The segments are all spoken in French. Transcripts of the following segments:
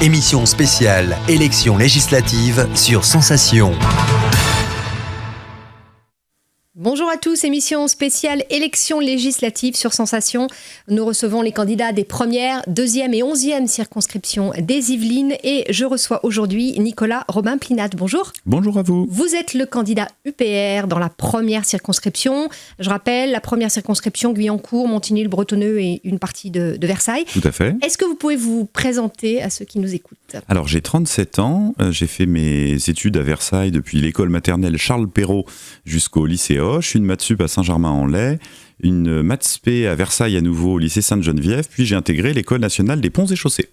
Émission spéciale élections législatives sur Sensation. Bonjour à tous, émission spéciale élections législatives sur Sensation. Nous recevons les candidats des premières, deuxième et 11e circonscriptions des Yvelines et je reçois aujourd'hui Nicolas Robin-Plinat. Bonjour. Bonjour à vous. Vous êtes le candidat UPR dans la première circonscription. Je rappelle, la première circonscription, Guyancourt, Montigny-le-Bretonneux et une partie de Versailles. Tout à fait. Est-ce que vous pouvez vous présenter à ceux qui nous écoutent ? Alors j'ai 37 ans, j'ai fait mes études à Versailles depuis l'école maternelle Charles Perrault jusqu'au lycée Hoche, une maths sup à Saint-Germain-en-Laye, une maths spé à Versailles à nouveau au lycée Sainte-Geneviève, puis j'ai intégré l'école nationale des ponts et chaussées.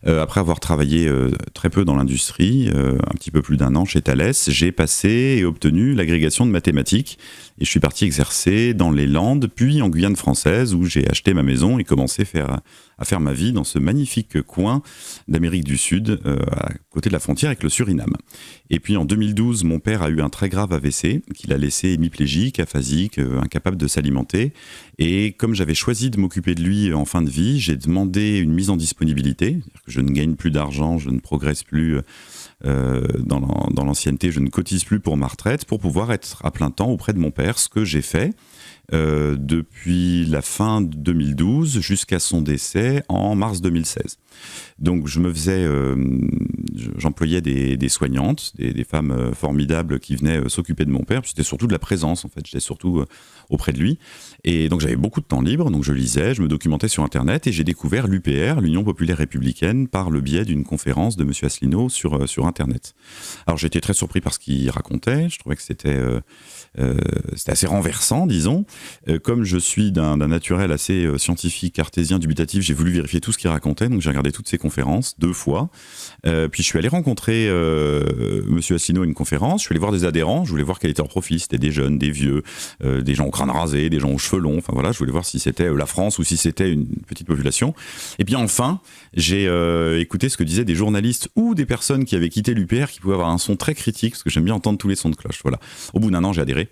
Après avoir travaillé très peu dans l'industrie, un petit peu plus d'1 an chez Thales, j'ai passé et obtenu l'agrégation de mathématiques et je suis parti exercer dans les Landes, puis en Guyane française où j'ai acheté ma maison et commencé à faire ma vie dans ce magnifique coin d'Amérique du Sud, à côté de la frontière avec le Suriname. Et puis en 2012, mon père a eu un très grave AVC qui l'a laissé hémiplégique, aphasique, incapable de s'alimenter. Et comme j'avais choisi de m'occuper de lui en fin de vie, j'ai demandé une mise en disponibilité. C'est-à-dire que je ne gagne plus d'argent, je ne progresse plus dans l'ancienneté, je ne cotise plus pour ma retraite pour pouvoir être à plein temps auprès de mon père, ce que j'ai fait. Depuis la fin de 2012 jusqu'à son décès en mars 2016. Donc j'employais des soignantes, des femmes formidables qui venaient s'occuper de mon père. C'était surtout de la présence en fait, j'étais surtout auprès de lui. Et donc j'avais beaucoup de temps libre, donc je lisais, je me documentais sur internet et j'ai découvert l'UPR, l'Union Populaire Républicaine, par le biais d'une conférence de monsieur Asselineau sur internet. Alors j'étais très surpris par ce qu'il racontait, je trouvais que c'était assez renversant, disons. Comme je suis d'un naturel assez scientifique, cartésien, dubitatif, j'ai voulu vérifier tout ce qu'il racontait, donc j'ai regardé toutes ces conférences 2 fois. Puis je suis allé rencontrer monsieur Asselineau à une conférence, je suis allé voir des adhérents, je voulais voir quel était leur profil, c'était des jeunes, des vieux, des gens au crâne rasé, des gens aux cheveux longs, enfin voilà, je voulais voir si c'était la France ou si c'était une petite population. Et puis enfin, j'ai écouté ce que disaient des journalistes ou des personnes qui avaient quitté l'UPR, qui pouvaient avoir un son très critique, parce que j'aime bien entendre tous les sons de cloche. Voilà. Au bout d'1 an, j'ai adhéré.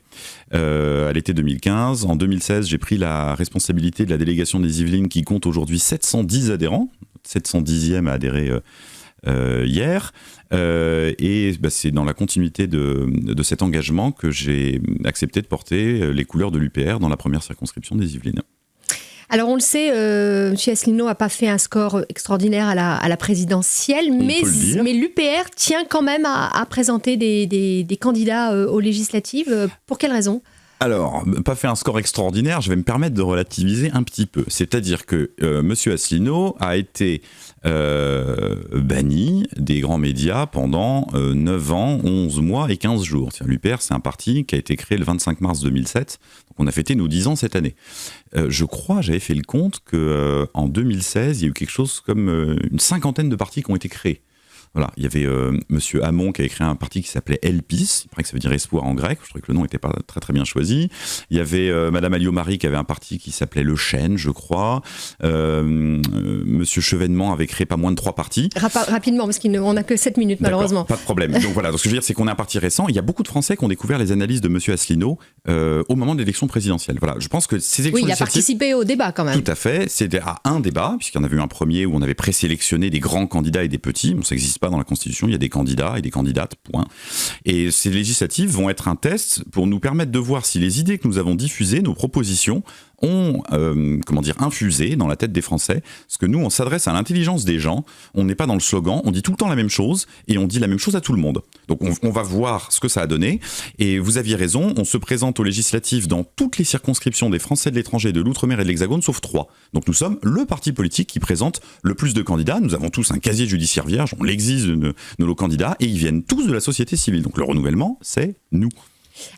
À l'été 2015. En 2016, j'ai pris la responsabilité de la délégation des Yvelines qui compte aujourd'hui 710 adhérents. 710e a adhéré hier. Et c'est dans la continuité de cet engagement que j'ai accepté de porter les couleurs de l'UPR dans la première circonscription des Yvelines. Alors on le sait, M. Asselineau n'a pas fait un score extraordinaire à la présidentielle, mais l'UPR tient quand même à présenter des candidats aux législatives. Pour quelle raison ? Alors, pas fait un score extraordinaire, je vais me permettre de relativiser un petit peu. C'est-à-dire que M. Asselineau a été banni des grands médias pendant 9 ans, 11 mois et 15 jours. L'UPR, c'est un parti qui a été créé le 25 mars 2007, donc on a fêté nos 10 ans cette année. Je crois, j'avais fait le compte qu'en 2016, il y a eu quelque chose comme une 50aine de partis qui ont été créés. Voilà, il y avait monsieur Hamon qui avait créé un parti qui s'appelait Elpis, il paraît que ça veut dire espoir en grec, je trouvais que le nom n'était pas très très bien choisi. Il y avait madame Alliot-Marie qui avait un parti qui s'appelait Le Chêne, je crois. Monsieur Chevènement avait créé pas moins de 3 partis. Rapidement, parce qu'on n'a que 7 minutes malheureusement. Pas de problème. Donc voilà, donc ce que je veux dire, c'est qu'on est un parti récent. Il y a beaucoup de Français qui ont découvert les analyses de monsieur Asselineau au moment de l'élection présidentielle. Voilà, je pense que ces élections il a participé au débat quand même. Tout à fait, c'était à un débat, puisqu'il y en avait eu un premier où on avait présélectionné des grands candidats et des petits. Bon, ça n'existe pas dans la Constitution, il y a des candidats et des candidates, point. Et ces législatives vont être un test pour nous permettre de voir si les idées que nous avons diffusées, nos propositions, ont infusé dans la tête des Français, parce que nous, on s'adresse à l'intelligence des gens, on n'est pas dans le slogan, on dit tout le temps la même chose, et on dit la même chose à tout le monde. Donc on va voir ce que ça a donné, et vous aviez raison, on se présente aux législatives dans toutes les circonscriptions des Français de l'étranger, de l'Outre-mer et de l'Hexagone, sauf 3. Donc nous sommes le parti politique qui présente le plus de candidats, nous avons tous un casier judiciaire vierge, on l'exige de nos candidats, et ils viennent tous de la société civile. Donc le renouvellement, c'est nous.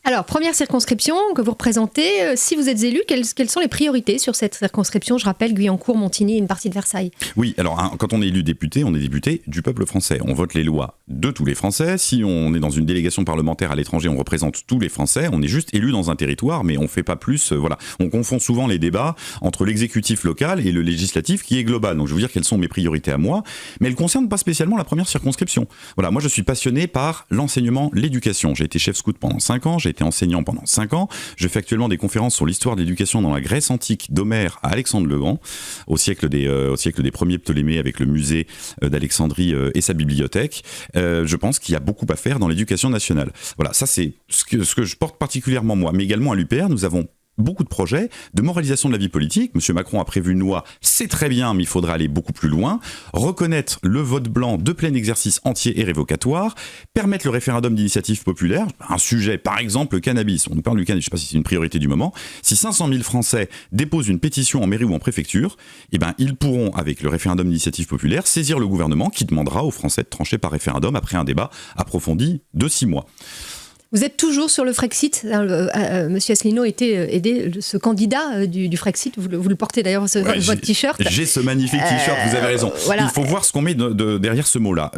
Alors, première circonscription que vous représentez, si vous êtes élu, quelles sont les priorités sur cette circonscription ? Je rappelle, Guyancourt, Montigny et une partie de Versailles. Oui, alors quand on est élu député, on est député du peuple français. On vote les lois de tous les Français. Si on est dans une délégation parlementaire à l'étranger, on représente tous les Français. On est juste élu dans un territoire, mais on ne fait pas plus. Voilà. On confond souvent les débats entre l'exécutif local et le législatif qui est global. Donc je veux dire quelles sont mes priorités à moi, mais elles ne concernent pas spécialement la première circonscription. Voilà, moi je suis passionné par l'enseignement, l'éducation. J'ai été chef scout pendant 5 25 ans, j'ai été enseignant pendant 5 ans, je fais actuellement des conférences sur l'histoire de l'éducation dans la Grèce antique d'Homère à Alexandre le Grand, au siècle des premiers Ptolémées avec le musée d'Alexandrie et sa bibliothèque. Je pense qu'il y a beaucoup à faire dans l'éducation nationale. Voilà, ça c'est ce que je porte particulièrement moi, mais également à l'UPR, nous avons beaucoup de projets de moralisation de la vie politique. Monsieur Macron a prévu une loi, c'est très bien, mais il faudra aller beaucoup plus loin. Reconnaître le vote blanc de plein exercice entier et révocatoire, permettre le référendum d'initiative populaire, un sujet, par exemple, le cannabis. On nous parle du cannabis, je ne sais pas si c'est une priorité du moment. Si 500 000 Français déposent une pétition en mairie ou en préfecture, eh ben, ils pourront, avec le référendum d'initiative populaire, saisir le gouvernement qui demandera aux Français de trancher par référendum après un débat approfondi de 6 mois. Vous êtes toujours sur le Frexit. Monsieur Asselineau était ce candidat du Frexit. Vous le portez d'ailleurs, votre t-shirt. J'ai ce magnifique t-shirt, vous avez raison. Voilà. Il faut voir ce qu'on met derrière ce mot-là.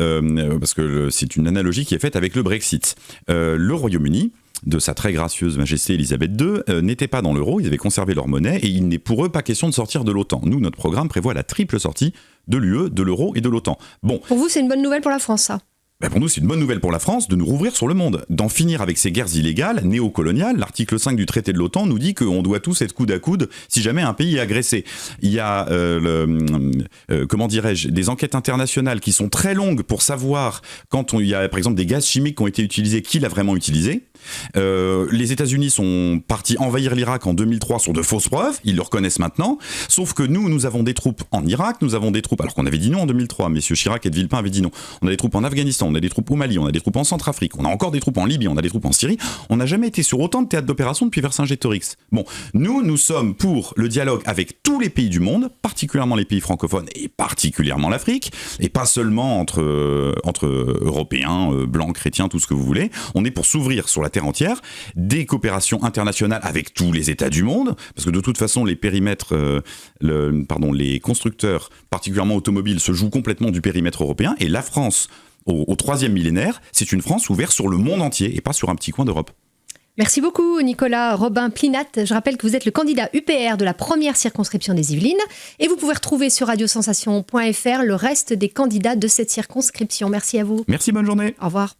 Parce que c'est une analogie qui est faite avec le Brexit. Le Royaume-Uni, de sa très gracieuse majesté Elisabeth II, n'étaient pas dans l'euro, ils avaient conservé leur monnaie et il n'est pour eux pas question de sortir de l'OTAN. Nous, notre programme prévoit la triple sortie de l'UE, de l'euro et de l'OTAN. Bon. Pour vous, c'est une bonne nouvelle pour la France, ça ? Ben pour nous, c'est une bonne nouvelle pour la France de nous rouvrir sur le monde, d'en finir avec ces guerres illégales, néocoloniales. L'article 5 du traité de l'OTAN nous dit qu'on doit tous être coude à coude si jamais un pays est agressé. Il y a, des enquêtes internationales qui sont très longues pour savoir quand il y a, par exemple, des gaz chimiques qui ont été utilisés, qui l'a vraiment utilisé. Les États-Unis sont partis envahir l'Irak en 2003 sur de fausses preuves, ils le reconnaissent maintenant, sauf que nous avons des troupes en Irak, nous avons des troupes, alors qu'on avait dit non en 2003, messieurs Chirac et de Villepin avaient dit non, on a des troupes en Afghanistan, on a des troupes au Mali, on a des troupes en Centrafrique, on a encore des troupes en Libye, on a des troupes en Syrie, on n'a jamais été sur autant de théâtres d'opération depuis Vercingétorix. Bon, nous sommes pour le dialogue avec tous les pays du monde, particulièrement les pays francophones et particulièrement l'Afrique, et pas seulement entre Européens, blancs, chrétiens, tout ce que vous voulez, on est pour s'ouvrir sur la terre entière, des coopérations internationales avec tous les États du monde, parce que de toute façon les périmètres, les constructeurs, particulièrement automobiles, se jouent complètement du périmètre européen, et la France, au 3e millénaire, c'est une France ouverte sur le monde entier, et pas sur un petit coin d'Europe. Merci beaucoup Nicolas Robin-Plinat. Je rappelle que vous êtes le candidat UPR de la première circonscription des Yvelines, et vous pouvez retrouver sur radiosensation.fr le reste des candidats de cette circonscription. Merci à vous. Merci, bonne journée. Au revoir.